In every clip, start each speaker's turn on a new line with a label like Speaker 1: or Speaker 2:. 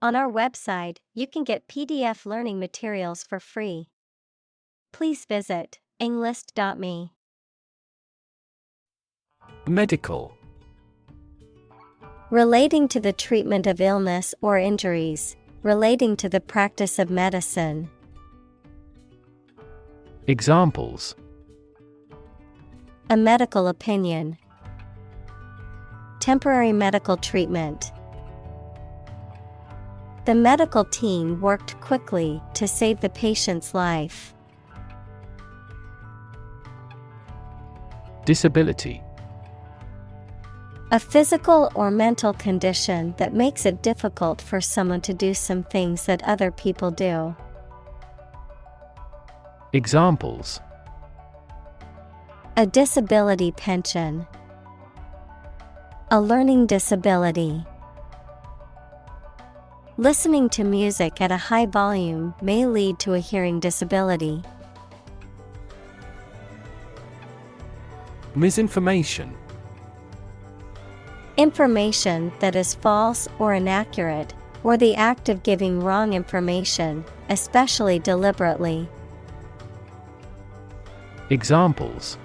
Speaker 1: On our website, you can get PDF learning materials for free. Please visit englist.me.
Speaker 2: Medical.
Speaker 1: Relating to the treatment of illness or injuries, relating to the practice of medicine.
Speaker 2: Examples:
Speaker 1: A medical opinion. Temporary medical treatment. The medical team worked quickly to save the patient's life.
Speaker 2: Disability.
Speaker 1: A physical or mental condition that makes it difficult for someone to do some things that other people do.
Speaker 2: Examples:
Speaker 1: A disability pension. A learning disability. Listening to music at a high volume may lead to a hearing disability.
Speaker 2: Misinformation.
Speaker 1: Information that is false or inaccurate, or the act of giving wrong information, especially deliberately.
Speaker 2: Examples: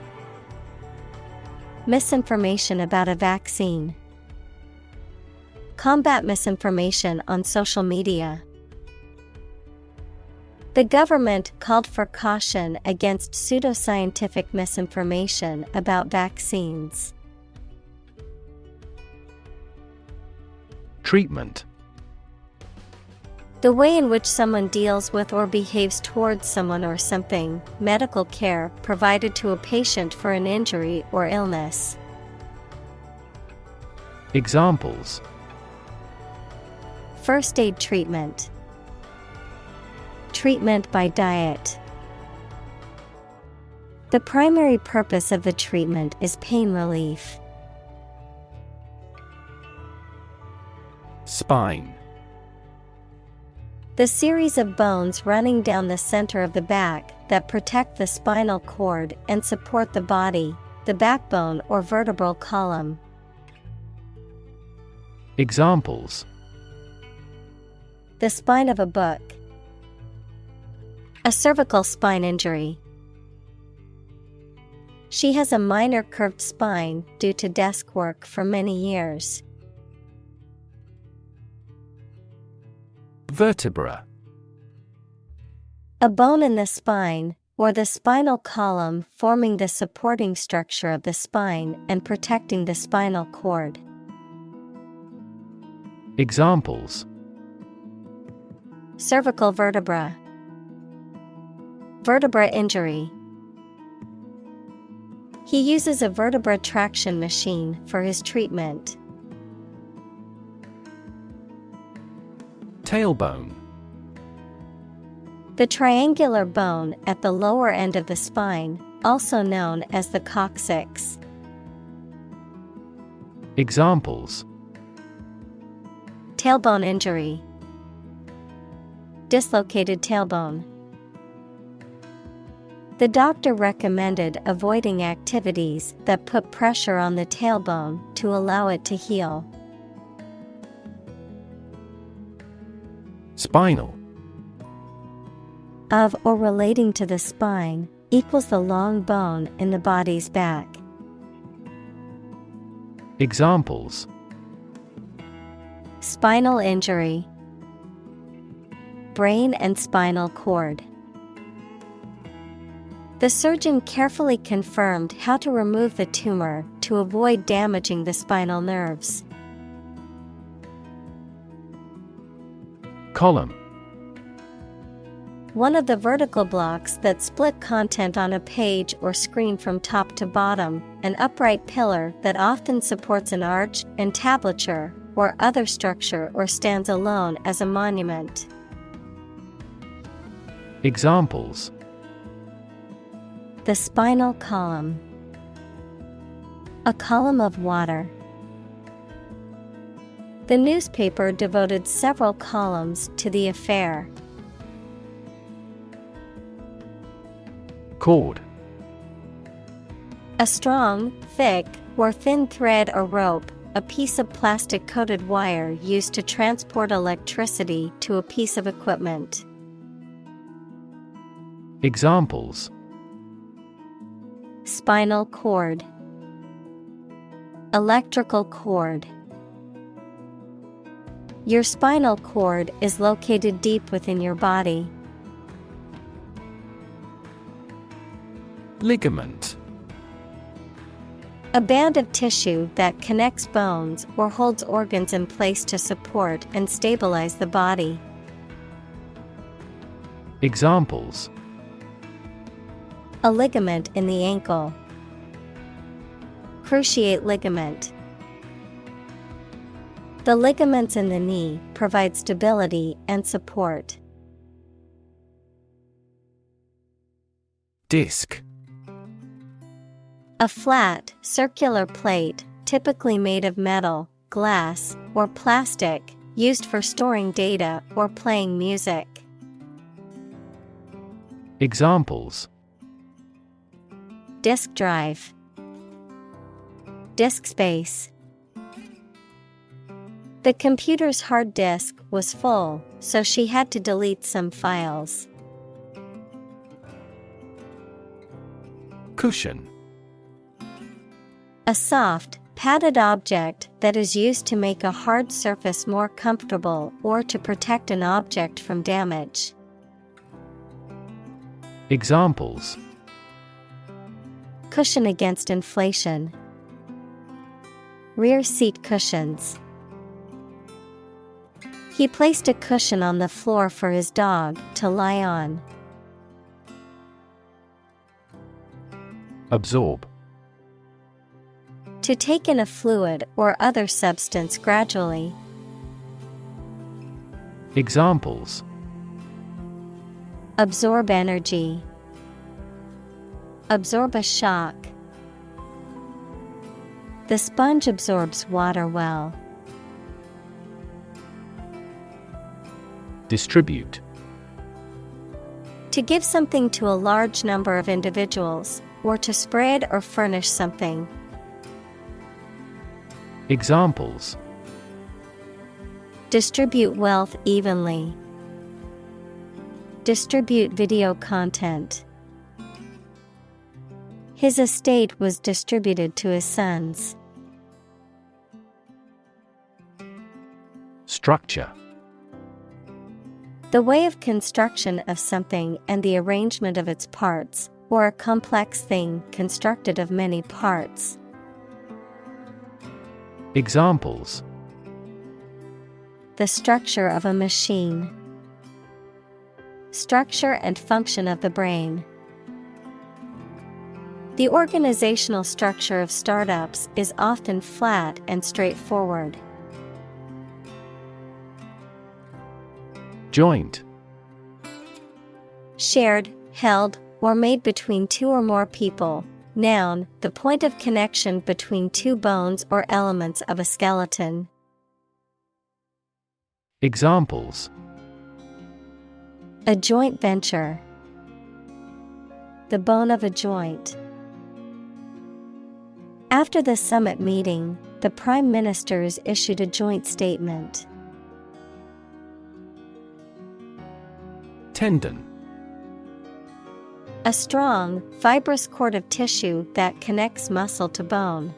Speaker 1: Misinformation about a vaccine. Combat misinformation on social media. The government called for caution against pseudoscientific misinformation about vaccines.
Speaker 2: Treatment.
Speaker 1: The way in which someone deals with or behaves towards someone or something, medical care provided to a patient for an injury or illness.
Speaker 2: Examples:
Speaker 1: First aid treatment. Treatment by diet. The primary purpose of the treatment is pain relief.
Speaker 2: Spine.
Speaker 1: The series of bones running down the center of the back that protect the spinal cord and support the body, the backbone or vertebral column.
Speaker 2: Examples:
Speaker 1: The spine of a book. A cervical spine injury. She has a minor curved spine due to desk work for many years.
Speaker 2: Vertebra.
Speaker 1: A bone in the spine, or the spinal column forming the supporting structure of the spine and protecting the spinal cord.
Speaker 2: Examples:
Speaker 1: Cervical vertebra. Vertebra injury. He uses a vertebra traction machine for his treatment.
Speaker 2: Tailbone.
Speaker 1: The triangular bone at the lower end of the spine, also known as the coccyx.
Speaker 2: Examples:
Speaker 1: Tailbone injury. Dislocated tailbone. The doctor recommended avoiding activities that put pressure on the tailbone to allow it to heal.
Speaker 2: Spinal.
Speaker 1: Of or relating to the spine, equals the long bone in the body's back.
Speaker 2: Examples:
Speaker 1: Spinal injury. Brain and spinal cord. The surgeon carefully confirmed how to remove the tumor to avoid damaging the spinal nerves.
Speaker 2: Column.
Speaker 1: One of the vertical blocks that split content on a page or screen from top to bottom, an upright pillar that often supports an arch, entablature, or other structure or stands alone as a monument.
Speaker 2: Examples:
Speaker 1: The spinal column. A column of water. The newspaper devoted several columns to the affair.
Speaker 2: Cord.
Speaker 1: A strong, thick, or thin thread or rope a piece of plastic-coated wire used to transport electricity to a piece of equipment.
Speaker 2: Examples:
Speaker 1: Spinal cord, electrical cord. Your spinal cord is located deep within your body.
Speaker 2: Ligament.
Speaker 1: A band of tissue that connects bones or holds organs in place to support and stabilize the body.
Speaker 2: Examples:
Speaker 1: A ligament in the ankle. Cruciate ligament. The ligaments in the knee provide stability and support.
Speaker 2: Disc.
Speaker 1: A flat, circular plate, typically made of metal, glass, or plastic, used for storing data or playing music.
Speaker 2: Examples:
Speaker 1: Disk drive. Disk space. The computer's hard disk was full, so she had to delete some files.
Speaker 2: Cushion.
Speaker 1: A soft, padded object that is used to make a hard surface more comfortable or to protect an object from damage.
Speaker 2: Examples:
Speaker 1: Cushion against inflation. Rear seat cushions. He placed a cushion on the floor for his dog to lie on.
Speaker 2: Absorb.
Speaker 1: To take in a fluid or other substance gradually.
Speaker 2: Examples:
Speaker 1: Absorb energy. Absorb a shock. The sponge absorbs water well.
Speaker 2: Distribute.
Speaker 1: To give something to a large number of individuals, or to spread or furnish something.
Speaker 2: Examples:
Speaker 1: Distribute wealth evenly. Distribute video content. His estate was distributed to his sons.
Speaker 2: Structure.
Speaker 1: The way of construction of something and the arrangement of its parts, or a complex thing constructed of many parts.
Speaker 2: Examples:
Speaker 1: The structure of a machine. Structure and function of the brain. The organizational structure of startups is often flat and straightforward.
Speaker 2: Joint.
Speaker 1: Shared, held, or made between two or more people. Noun, the point of connection between two bones or elements of a skeleton.
Speaker 2: Examples:
Speaker 1: A joint venture. The bone of a joint. After the summit meeting, the prime ministers issued a joint statement.
Speaker 2: Tendon.
Speaker 1: A strong, fibrous cord of tissue that connects muscle to bone.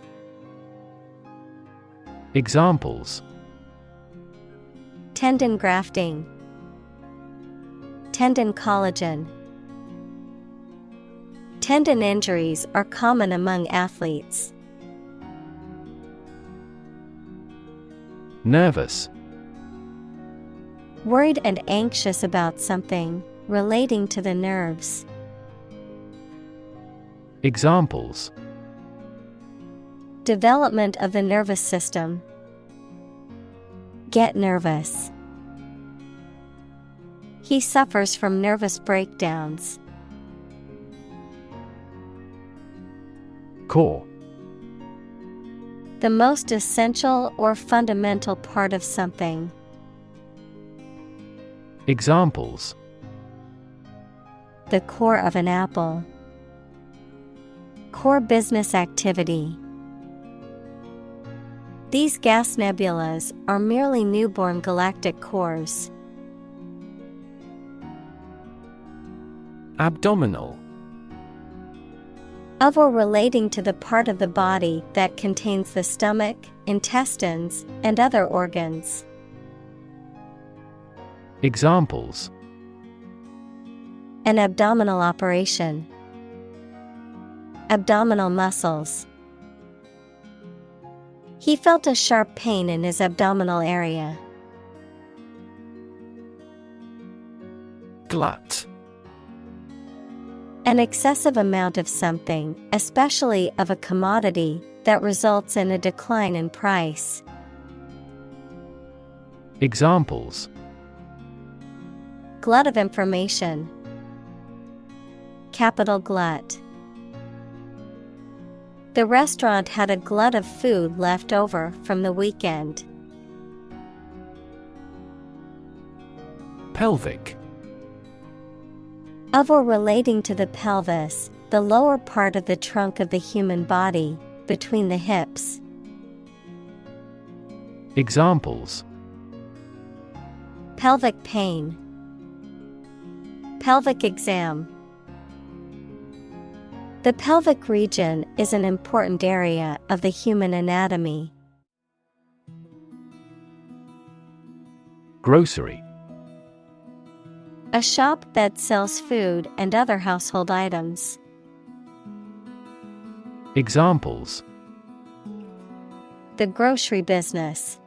Speaker 2: Examples:
Speaker 1: Tendon grafting. Tendon collagen. Tendon injuries are common among athletes.
Speaker 2: Nervous.
Speaker 1: Worried and anxious about something, relating to the nerves.
Speaker 2: Examples:
Speaker 1: Development of the nervous system. Get nervous. He suffers from nervous breakdowns.
Speaker 2: Core.
Speaker 1: The most essential or fundamental part of something.
Speaker 2: Examples:
Speaker 1: The core of an apple. Core business activity. These gas nebulas are merely newborn galactic cores.
Speaker 2: Abdominal.
Speaker 1: Of or relating to the part of the body that contains the stomach, intestines, and other organs.
Speaker 2: Examples:
Speaker 1: An abdominal operation. Abdominal muscles. He felt a sharp pain in his abdominal area.
Speaker 2: Glut.
Speaker 1: An excessive amount of something, especially of a commodity, that results in a decline in price.
Speaker 2: Examples:
Speaker 1: Glut of information. Capital glut. The restaurant had a glut of food left over from the weekend.
Speaker 2: Pelvic.
Speaker 1: Of or relating to the pelvis, the lower part of the trunk of the human body, between the hips.
Speaker 2: Examples:
Speaker 1: Pelvic pain. Pelvic exam. The pelvic region is an important area of the human anatomy.
Speaker 2: Grocery.
Speaker 1: A shop that sells food and other household items.
Speaker 2: Examples:
Speaker 1: The grocery business.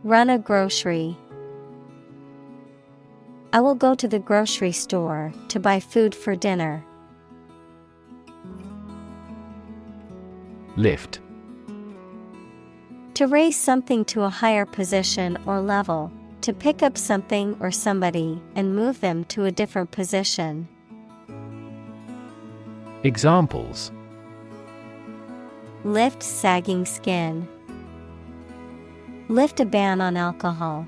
Speaker 1: Run a grocery. I will go to the grocery store to buy food for dinner.
Speaker 2: Lift.
Speaker 1: To raise something to a higher position or level, to pick up something or somebody and move them to a different position.
Speaker 2: Examples:
Speaker 1: Lift sagging skin. Lift a ban on alcohol.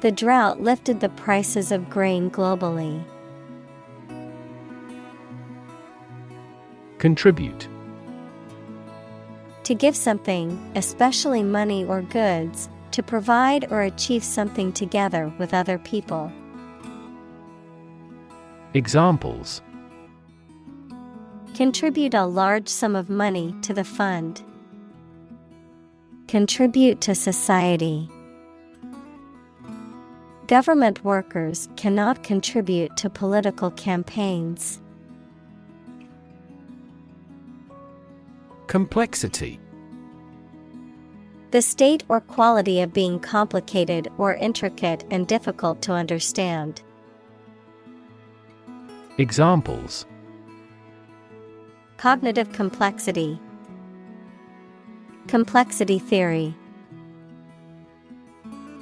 Speaker 1: The drought lifted the prices of grain globally.
Speaker 2: Contribute.
Speaker 1: To give something, especially money or goods, to provide or achieve something together with other people.
Speaker 2: Examples:
Speaker 1: Contribute a large sum of money to the fund. Contribute to society. Government workers cannot contribute to political campaigns.
Speaker 2: Complexity.
Speaker 1: The state or quality of being complicated or intricate and difficult to understand.
Speaker 2: Examples:
Speaker 1: Cognitive complexity. Complexity theory.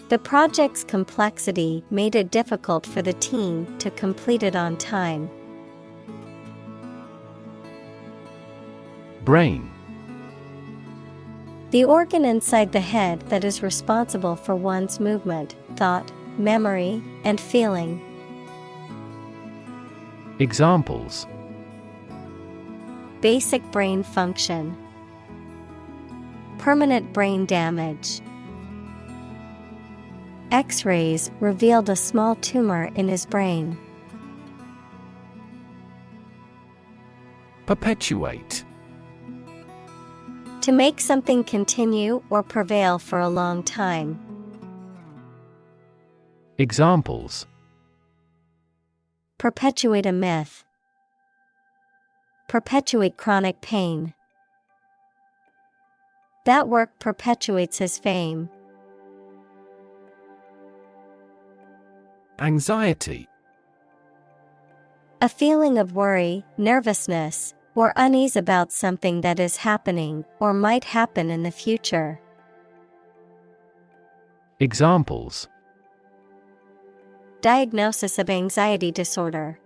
Speaker 1: The project's complexity made it difficult for the team to complete it on time.
Speaker 2: Brain.
Speaker 1: The organ inside the head that is responsible for one's movement, thought, memory, and feeling.
Speaker 2: Examples:
Speaker 1: Basic brain function. Permanent brain damage. X-rays revealed a small tumor in his brain.
Speaker 2: Perpetuate.
Speaker 1: To make something continue or prevail for a long time.
Speaker 2: Examples:
Speaker 1: Perpetuate a myth. Perpetuate chronic pain. That work perpetuates his fame.
Speaker 2: Anxiety.
Speaker 1: A feeling of worry, nervousness, or unease about something that is happening or might happen in the future.
Speaker 2: Examples:
Speaker 1: Diagnosis of anxiety disorder.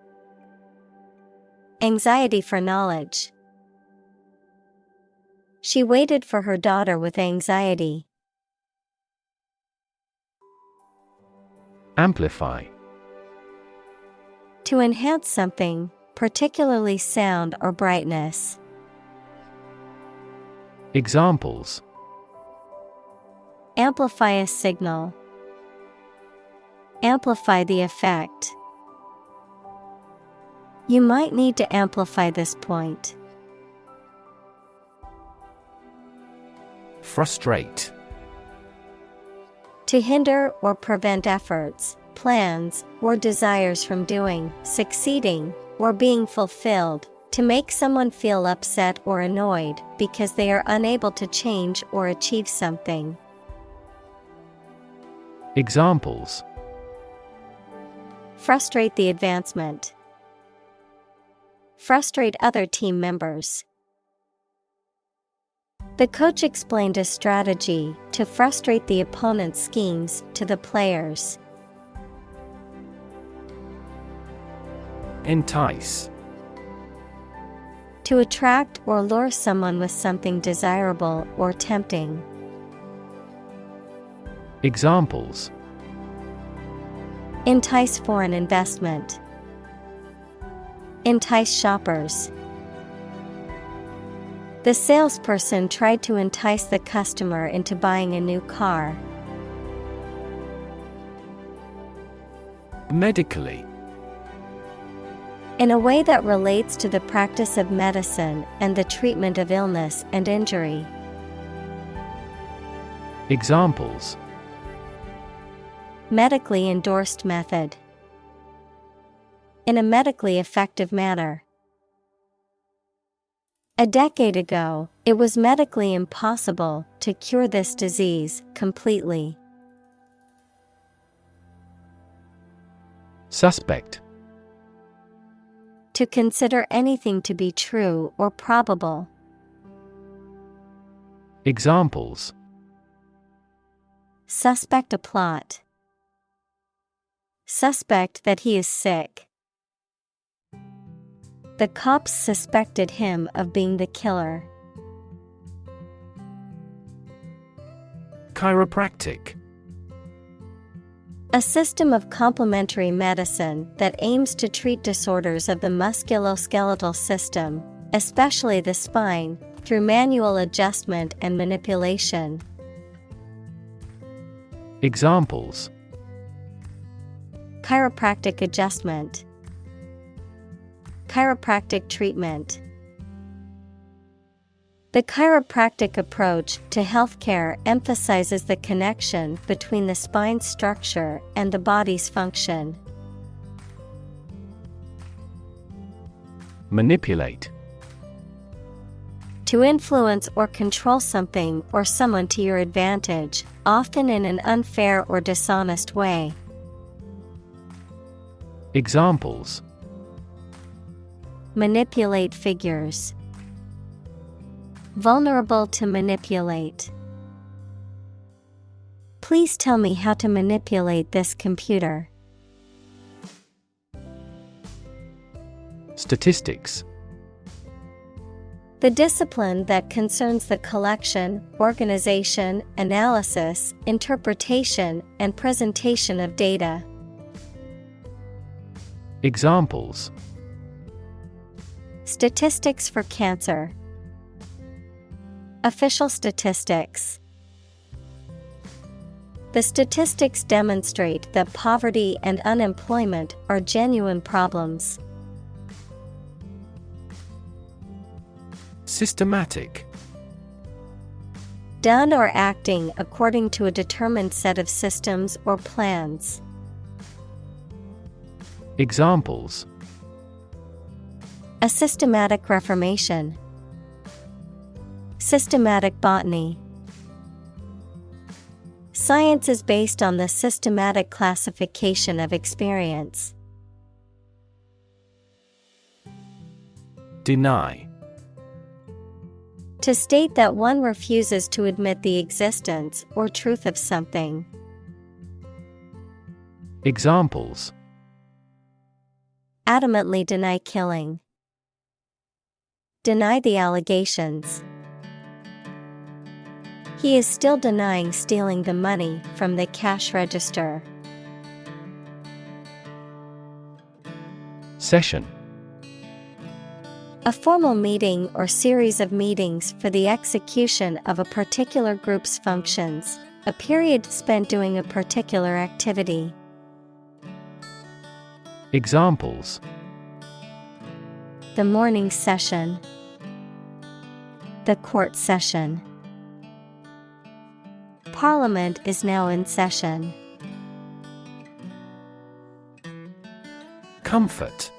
Speaker 1: Anxiety for knowledge. She waited for her daughter with anxiety.
Speaker 2: Amplify.
Speaker 1: To enhance something, particularly sound or brightness.
Speaker 2: Examples:
Speaker 1: amplify a signal, amplify the effect. You might need to amplify this point.
Speaker 2: Frustrate.
Speaker 1: To hinder or prevent efforts, plans, or desires from doing, succeeding, or being fulfilled. To make someone feel upset or annoyed because they are unable to change or achieve something.
Speaker 2: Examples:
Speaker 1: frustrate the advancement, frustrate other team members. The coach explained a strategy to frustrate the opponent's schemes to the players.
Speaker 2: Entice.
Speaker 1: To attract or lure someone with something desirable or tempting.
Speaker 2: Examples:
Speaker 1: entice foreign investment, entice shoppers. The salesperson tried to entice the customer into buying a new car.
Speaker 2: Medically.
Speaker 1: In a way that relates to the practice of medicine and the treatment of illness and injury.
Speaker 2: Examples:
Speaker 1: medically endorsed method. In a medically effective manner. A decade ago, it was medically impossible to cure this disease completely.
Speaker 2: Suspect.
Speaker 1: To consider anything to be true or probable.
Speaker 2: Examples:
Speaker 1: suspect a plot. Suspect that he is sick. The cops suspected him of being the killer.
Speaker 2: Chiropractic.
Speaker 1: A system of complementary medicine that aims to treat disorders of the musculoskeletal system, especially the spine, through manual adjustment and manipulation.
Speaker 2: Examples:
Speaker 1: chiropractic adjustment, chiropractic treatment. The chiropractic approach to healthcare emphasizes the connection between the spine's structure and the body's function.
Speaker 2: Manipulate.
Speaker 1: To influence or control something or someone to your advantage, often in an unfair or dishonest way.
Speaker 2: Examples:
Speaker 1: manipulate figures. Vulnerable to manipulate. Please tell me how to manipulate this computer.
Speaker 2: Statistics.
Speaker 1: The discipline that concerns the collection, organization, analysis, interpretation, and presentation of data.
Speaker 2: Examples:
Speaker 1: statistics for cancer. Official statistics. The statistics demonstrate that poverty and unemployment are genuine problems.
Speaker 2: Systematic.
Speaker 1: Done or acting according to a determined set of systems or plans.
Speaker 2: Examples:
Speaker 1: a systematic reformation. Systematic botany. Science is based on the systematic classification of experience.
Speaker 2: Deny.
Speaker 1: To state that one refuses to admit the existence or truth of something.
Speaker 2: Examples:
Speaker 1: adamantly deny killing. Deny the allegations. He is still denying stealing the money from the cash register.
Speaker 2: Session.
Speaker 1: A formal meeting or series of meetings for the execution of a particular group's functions, a period spent doing a particular activity.
Speaker 2: Examples:
Speaker 1: The morning session. The court session. Parliament is now in session.
Speaker 2: Comfort.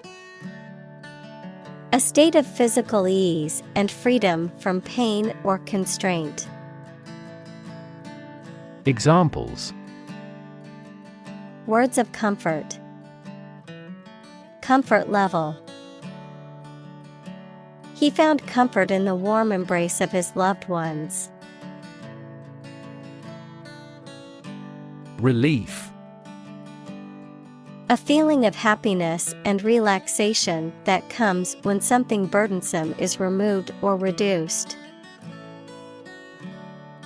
Speaker 1: A state of physical ease and freedom from pain or constraint.
Speaker 2: Examples:
Speaker 1: Words of comfort. Comfort level. He found comfort in the warm embrace of his loved ones.
Speaker 2: Relief.
Speaker 1: A feeling of happiness and relaxation that comes when something burdensome is removed or reduced.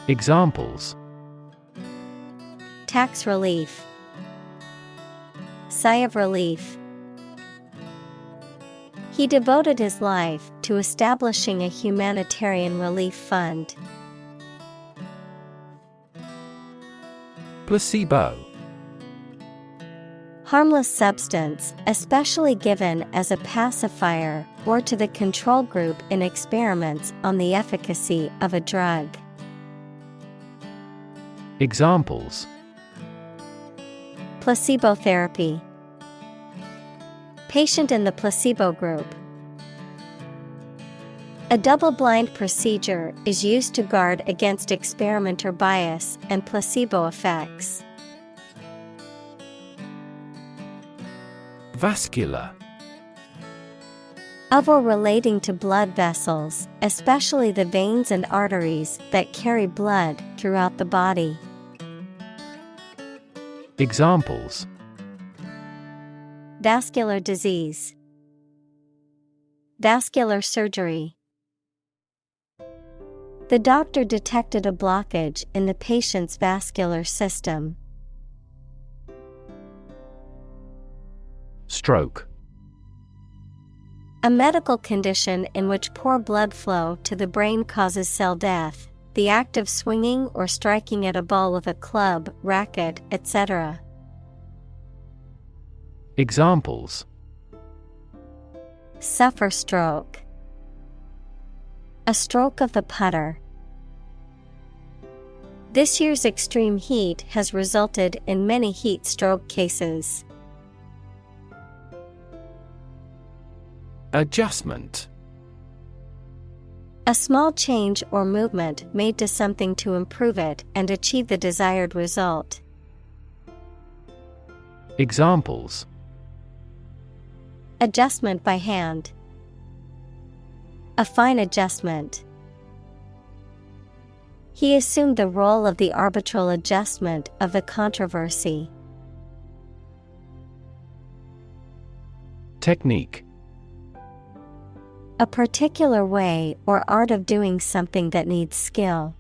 Speaker 2: Examples:
Speaker 1: Tax relief. Sigh of relief. He devoted his life to establishing a humanitarian relief fund.
Speaker 2: Placebo.
Speaker 1: Harmless substance, especially given as a pacifier or to the control group in experiments on the efficacy of a drug.
Speaker 2: Examples:
Speaker 1: Placebo therapy. Patient in the placebo group. A double-blind procedure is used to guard against experimenter bias and placebo effects.
Speaker 2: Vascular.
Speaker 1: Of or relating to blood vessels, especially the veins and arteries that carry blood throughout the body.
Speaker 2: Examples:
Speaker 1: Vascular disease. Vascular surgery. The doctor detected a blockage in the patient's vascular system.
Speaker 2: Stroke.
Speaker 1: A medical condition in which poor blood flow to the brain causes cell death, the act of swinging or striking at a ball with a club, racket, etc.
Speaker 2: Examples:
Speaker 1: Suffer stroke. A stroke of the putter. This year's extreme heat has resulted in many heat stroke cases.
Speaker 2: Adjustment.
Speaker 1: A small change or movement made to something to improve it and achieve the desired result.
Speaker 2: Examples:
Speaker 1: Adjustment by hand. A fine adjustment. He assumed the role of the arbitral adjustment of the controversy.
Speaker 2: Technique.
Speaker 1: A particular way or art of doing something that needs skill.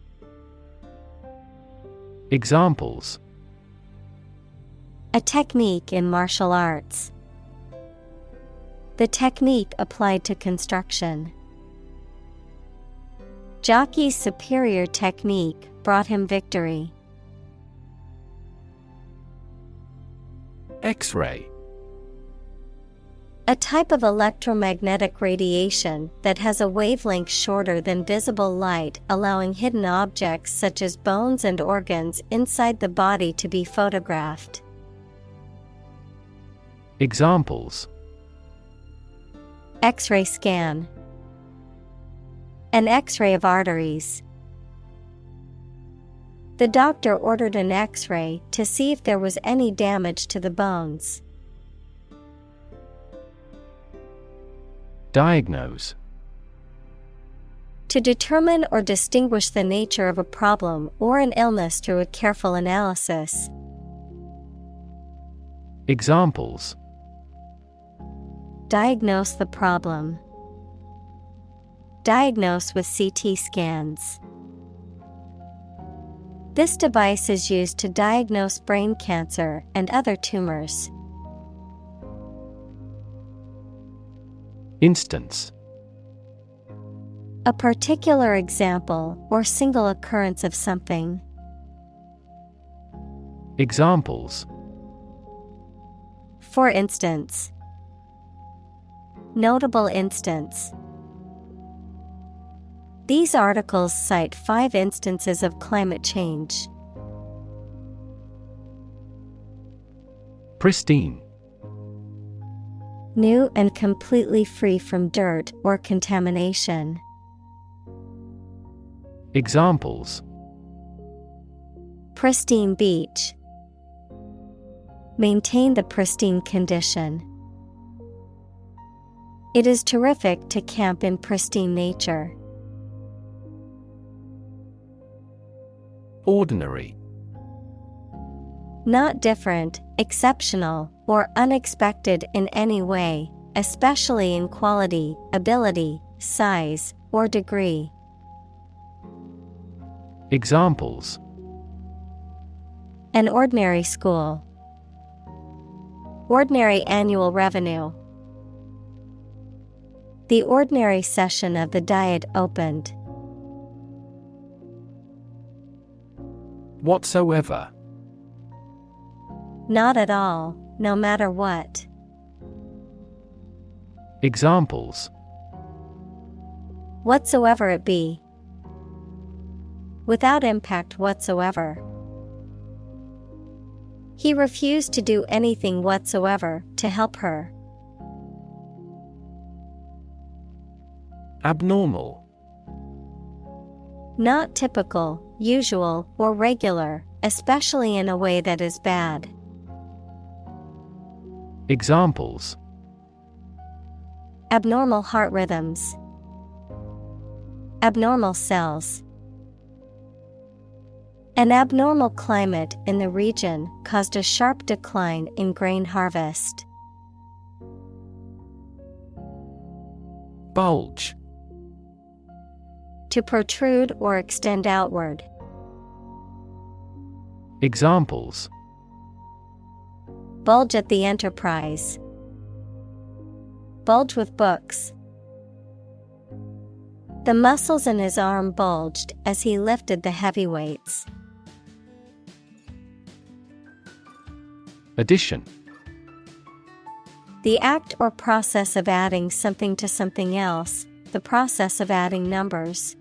Speaker 2: Examples:
Speaker 1: A technique in martial arts. The technique applied to construction. Jockey's superior technique brought him victory.
Speaker 2: X-ray.
Speaker 1: A type of electromagnetic radiation that has a wavelength shorter than visible light, allowing hidden objects such as bones and organs inside the body to be photographed.
Speaker 2: Examples:
Speaker 1: X-ray scan. An X-ray of arteries. The doctor ordered an X-ray to see if there was any damage to the bones.
Speaker 2: Diagnose.
Speaker 1: To determine or distinguish the nature of a problem or an illness through a careful analysis.
Speaker 2: Examples:
Speaker 1: Diagnose the problem. Diagnose with CT scans. This device is used to diagnose brain cancer and other tumors.
Speaker 2: Instance.
Speaker 1: A particular example or single occurrence of something.
Speaker 2: Examples:
Speaker 1: For instance. Notable instance. These articles cite 5 instances of climate change.
Speaker 2: Pristine.
Speaker 1: New and completely free from dirt or contamination.
Speaker 2: Examples:
Speaker 1: Pristine beach. Maintain the pristine condition. It is terrific to camp in pristine nature.
Speaker 2: Ordinary.
Speaker 1: Not different, exceptional, or unexpected in any way, especially in quality, ability, size, or degree.
Speaker 2: Examples:
Speaker 1: An ordinary school. Ordinary annual revenue. The ordinary session of the Diet opened.
Speaker 2: Whatsoever.
Speaker 1: Not at all, no matter what.
Speaker 2: Examples:
Speaker 1: Whatsoever it be. Without impact whatsoever. He refused to do anything whatsoever to help her.
Speaker 2: Abnormal.
Speaker 1: Not typical, usual, or regular, especially in a way that is bad.
Speaker 2: Examples:
Speaker 1: Abnormal heart rhythms. Abnormal cells. An abnormal climate in the region caused a sharp decline in grain harvest.
Speaker 2: Bulge.
Speaker 1: To protrude or extend outward.
Speaker 2: Examples:
Speaker 1: Bulge at the enterprise. Bulge with books. The muscles in his arm bulged as he lifted the heavy weights.
Speaker 2: Addition.
Speaker 1: The act or process of adding something to something else, the process of adding numbers.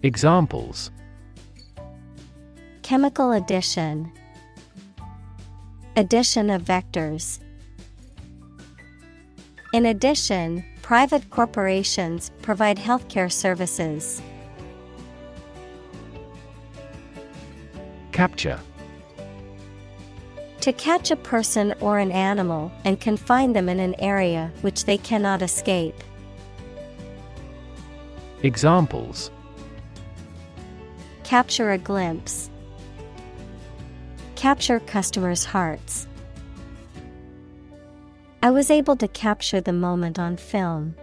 Speaker 2: Examples:
Speaker 1: Chemical addition. Addition of vectors. In addition, private corporations provide healthcare services.
Speaker 2: Capture.
Speaker 1: To catch a person or an animal and confine them in an area which they cannot escape.
Speaker 2: Examples:
Speaker 1: Capture a glimpse. Capture customers' hearts. I was able to capture the moment on film.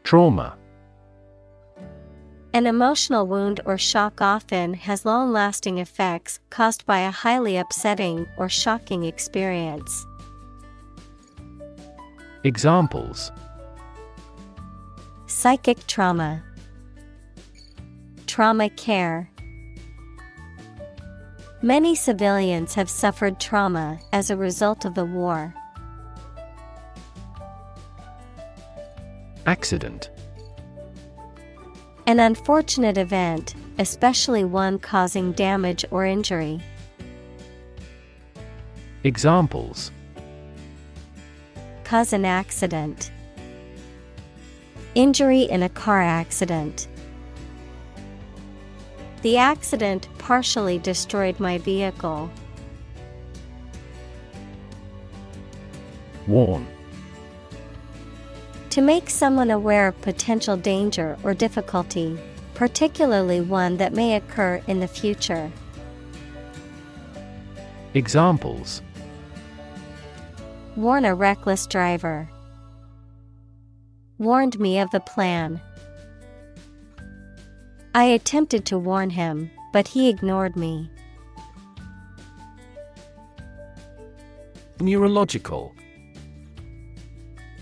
Speaker 2: Trauma.
Speaker 1: An emotional wound or shock often has long-lasting effects caused by a highly upsetting or shocking experience.
Speaker 2: Examples:
Speaker 1: Psychic trauma. Trauma care. Many civilians have suffered trauma as a result of the war.
Speaker 2: Accident.
Speaker 1: An unfortunate event, especially one causing damage or injury.
Speaker 2: Examples:
Speaker 1: Cause an accident. Injury in a car accident. The accident partially destroyed my vehicle.
Speaker 2: Warn.
Speaker 1: To make someone aware of potential danger or difficulty, particularly one that may occur in the future.
Speaker 2: Examples:
Speaker 1: Warn a reckless driver. Warned me of the plan. I attempted to warn him, but he ignored me.
Speaker 2: Neurological.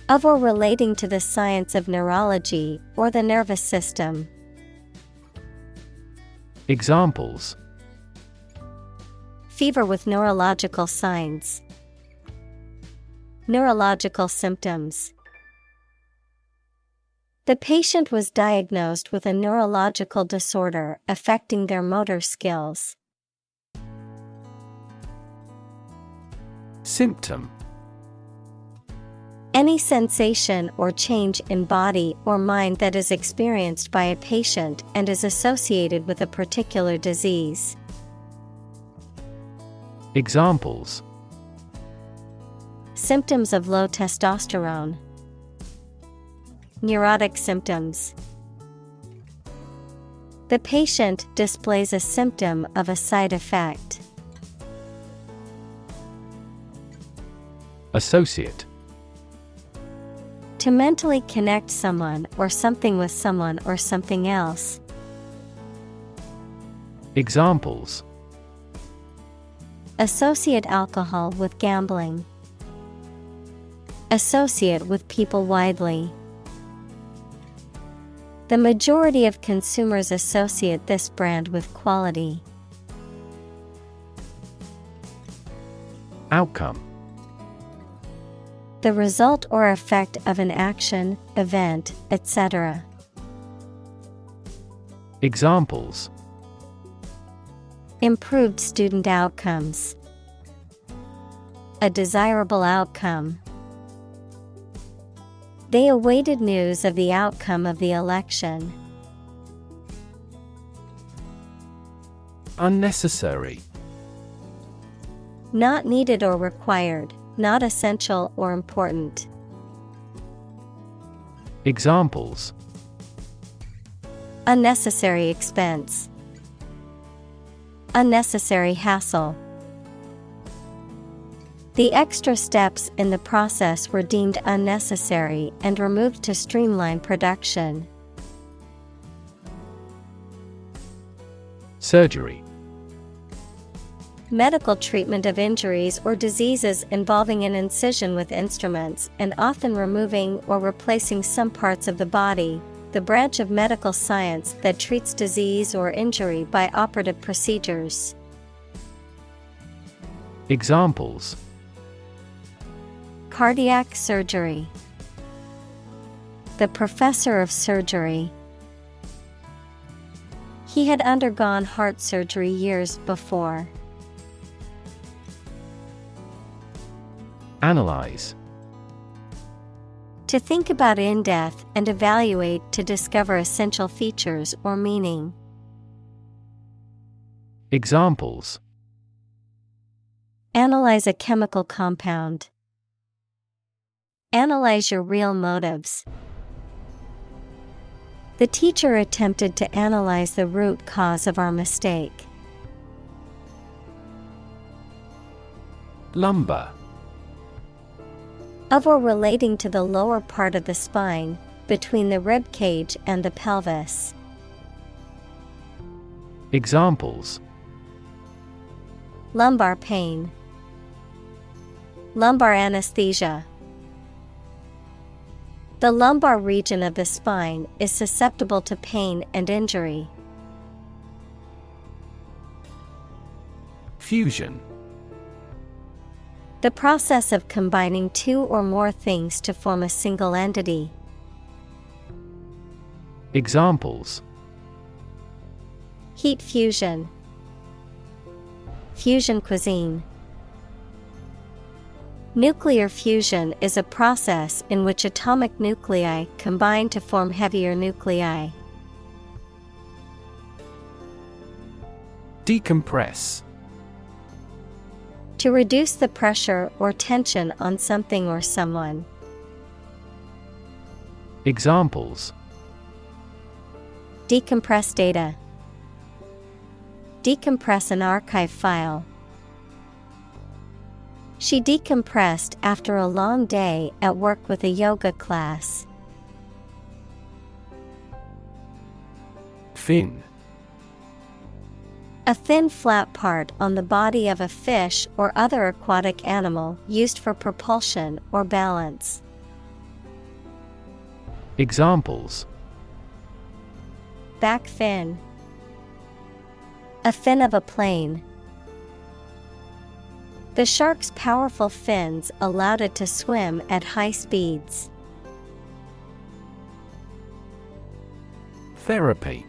Speaker 1: Of or relating to the science of neurology or the nervous system.
Speaker 2: Examples:
Speaker 1: Fever with neurological signs. Neurological symptoms. The patient was diagnosed with a neurological disorder affecting their motor skills.
Speaker 2: Symptom:
Speaker 1: Any sensation or change in body or mind that is experienced by a patient and is associated with a particular disease.
Speaker 2: Examples:
Speaker 1: Symptoms of low testosterone. Neurotic symptoms. The patient displays a symptom of a side effect.
Speaker 2: Associate:
Speaker 1: To mentally connect someone or something with someone or something else.
Speaker 2: Examples:
Speaker 1: Associate alcohol with gambling. Associate with people widely. The majority of consumers associate this brand with quality.
Speaker 2: Outcome:
Speaker 1: The result or effect of an action, event, etc.
Speaker 2: Examples:
Speaker 1: Improved student outcomes. A desirable outcome. They awaited news of the outcome of the election.
Speaker 2: Unnecessary:
Speaker 1: Not needed or required, not essential or important.
Speaker 2: Examples:
Speaker 1: Unnecessary expense. Unnecessary hassle. The extra steps in the process were deemed unnecessary and removed to streamline production.
Speaker 2: Surgery:
Speaker 1: Medical treatment of injuries or diseases involving an incision with instruments and often removing or replacing some parts of the body, the branch of medical science that treats disease or injury by operative procedures.
Speaker 2: Examples:
Speaker 1: Cardiac surgery. The professor of surgery. He had undergone heart surgery years before.
Speaker 2: Analyze:
Speaker 1: To think about in depth and evaluate to discover essential features or meaning.
Speaker 2: Examples:
Speaker 1: Analyze a chemical compound. Analyze your real motives. The teacher attempted to analyze the root cause of our mistake.
Speaker 2: Lumbar:
Speaker 1: Of or relating to the lower part of the spine, between the rib cage and the pelvis.
Speaker 2: Examples:
Speaker 1: Lumbar pain. Lumbar anesthesia. The lumbar region of the spine is susceptible to pain and injury.
Speaker 2: Fusion:
Speaker 1: The process of combining two or more things to form a single entity.
Speaker 2: Examples:
Speaker 1: Heat fusion. Fusion cuisine. Nuclear fusion is a process in which atomic nuclei combine to form heavier nuclei.
Speaker 2: Decompress:
Speaker 1: To reduce the pressure or tension on something or someone.
Speaker 2: Examples:
Speaker 1: Decompress data. Decompress an archive file. She decompressed after a long day at work with a yoga class.
Speaker 2: Fin:
Speaker 1: A thin flat part on the body of a fish or other aquatic animal used for propulsion or balance.
Speaker 2: Examples:
Speaker 1: back fin, a fin of a plane. The shark's powerful fins allowed it to swim at high speeds.
Speaker 2: Therapy.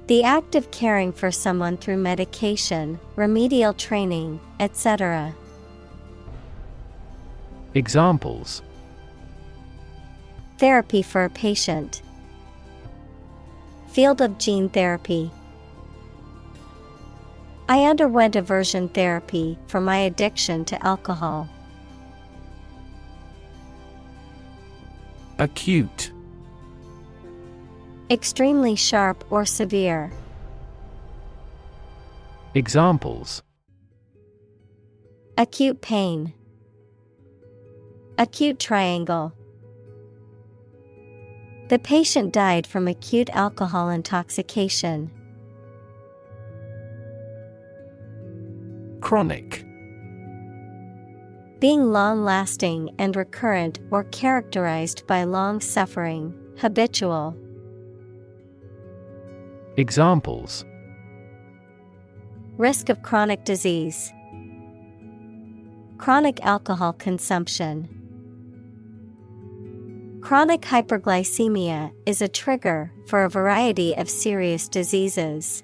Speaker 1: The act of caring for someone through medication, remedial training, etc.
Speaker 2: Examples:
Speaker 1: therapy for a patient, field of gene therapy. I underwent aversion therapy for my addiction to alcohol.
Speaker 2: Acute.
Speaker 1: Extremely sharp or severe.
Speaker 2: Examples:
Speaker 1: acute pain, acute triangle. The patient died from acute alcohol intoxication.
Speaker 2: Chronic.
Speaker 1: Being long-lasting and recurrent or characterized by long suffering, habitual.
Speaker 2: Examples:
Speaker 1: risk of chronic disease, chronic alcohol consumption. Chronic hyperglycemia is a trigger for a variety of serious diseases.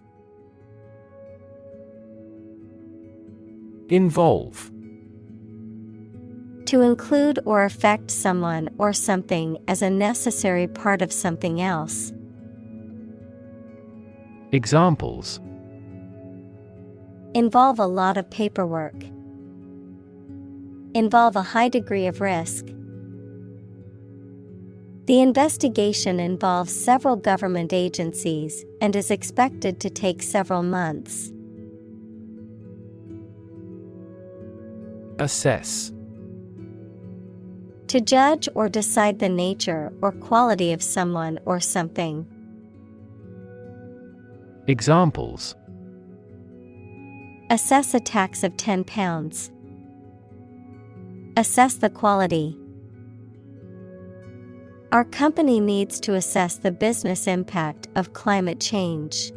Speaker 2: Involve.
Speaker 1: To include or affect someone or something as a necessary part of something else.
Speaker 2: Examples:
Speaker 1: involve a lot of paperwork, involve a high degree of risk. The investigation involves several government agencies and is expected to take several months.
Speaker 2: Assess.
Speaker 1: To judge or decide the nature or quality of someone or something.
Speaker 2: Examples:
Speaker 1: assess a tax of £10. Assess the quality. Our company needs to assess the business impact of climate change.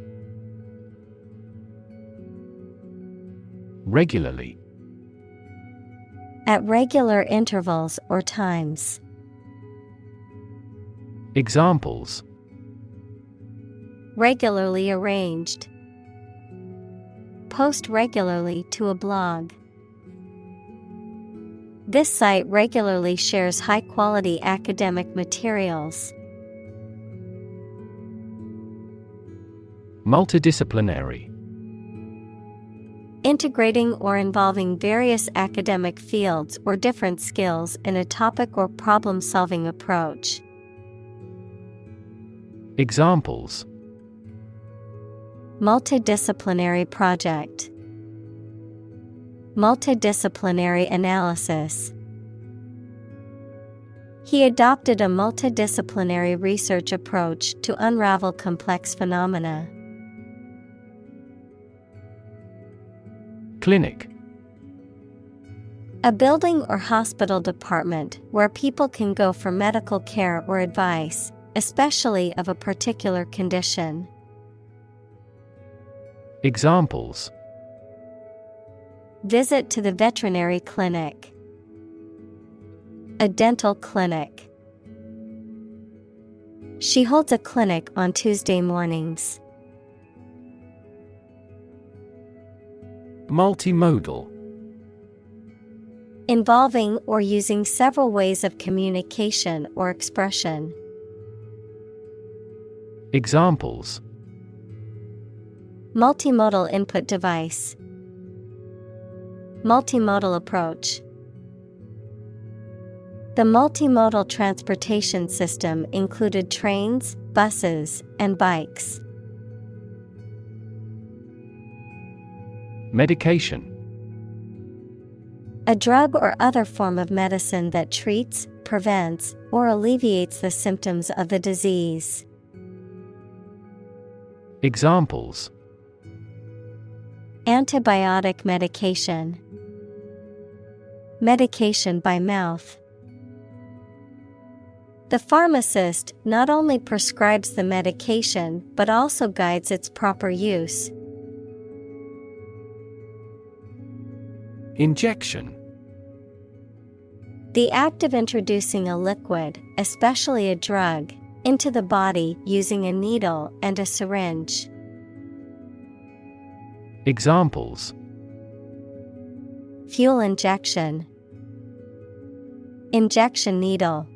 Speaker 2: Regularly.
Speaker 1: At regular intervals or times.
Speaker 2: Examples:
Speaker 1: regularly arranged. Post regularly to a blog. This site regularly shares high-quality academic materials.
Speaker 2: Multidisciplinary.
Speaker 1: Integrating or involving various academic fields or different skills in a topic or problem-solving approach.
Speaker 2: Examples:
Speaker 1: multidisciplinary project. Multidisciplinary analysis. He adopted a multidisciplinary research approach to unravel complex phenomena.
Speaker 2: Clinic.
Speaker 1: A building or hospital department where people can go for medical care or advice, especially of a particular condition.
Speaker 2: Examples:
Speaker 1: visit to the veterinary clinic. A dental clinic. She holds a clinic on Tuesday mornings.
Speaker 2: Multimodal.
Speaker 1: Involving or using several ways of communication or expression.
Speaker 2: Examples:
Speaker 1: multimodal input device. Multimodal approach. The multimodal transportation system included trains, buses, and bikes.
Speaker 2: Medication.
Speaker 1: A drug or other form of medicine that treats, prevents, or alleviates the symptoms of the disease.
Speaker 2: Examples:
Speaker 1: antibiotic medication. Medication by mouth. The pharmacist not only prescribes the medication but also guides its proper use.
Speaker 2: Injection.
Speaker 1: The act of introducing a liquid, especially a drug, into the body using a needle and a syringe.
Speaker 2: Examples:
Speaker 1: Fuel injection, injection needle.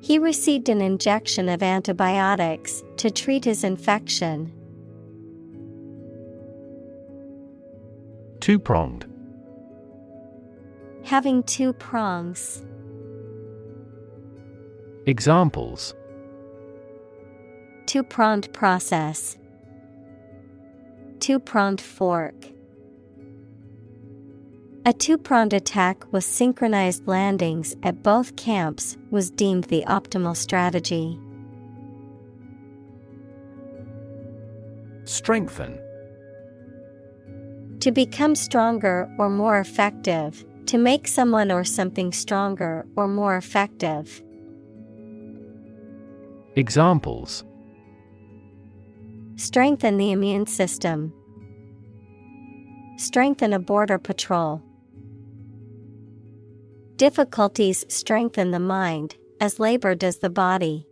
Speaker 1: He received an injection of antibiotics to treat his infection.
Speaker 2: Two-pronged.
Speaker 1: Having two prongs.
Speaker 2: Examples:
Speaker 1: Two-pronged process. Two-pronged fork. A two-pronged attack with synchronized landings at both camps was deemed the optimal strategy.
Speaker 2: Strengthen.
Speaker 1: To become stronger or more effective, to make someone or something stronger or more effective.
Speaker 2: Examples:
Speaker 1: Strengthen the immune system. Strengthen a border patrol. Difficulties strengthen the mind, as labor does the body.